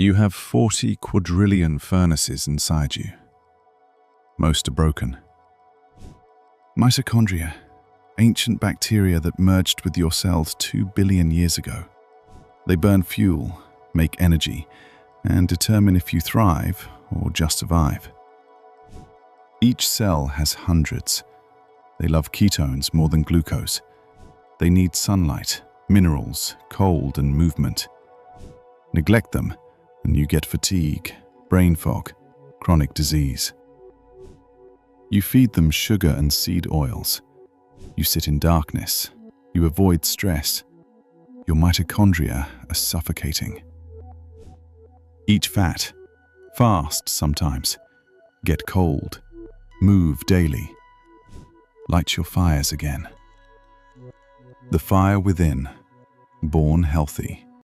You have 40 quadrillion furnaces inside you. Most are broken. Mitochondria, ancient bacteria that merged with your cells 2 billion years ago. They burn fuel, make energy, and determine if you thrive or just survive. Each cell has hundreds. They love ketones more than glucose. They need sunlight, minerals, cold, and movement. Neglect them, and you get fatigue, brain fog, chronic disease. You feed them sugar and seed oils. You sit in darkness. You avoid stress. Your mitochondria are suffocating. Eat fat, fast sometimes, get cold, move daily. Light your fires again. The fire within, born healthy.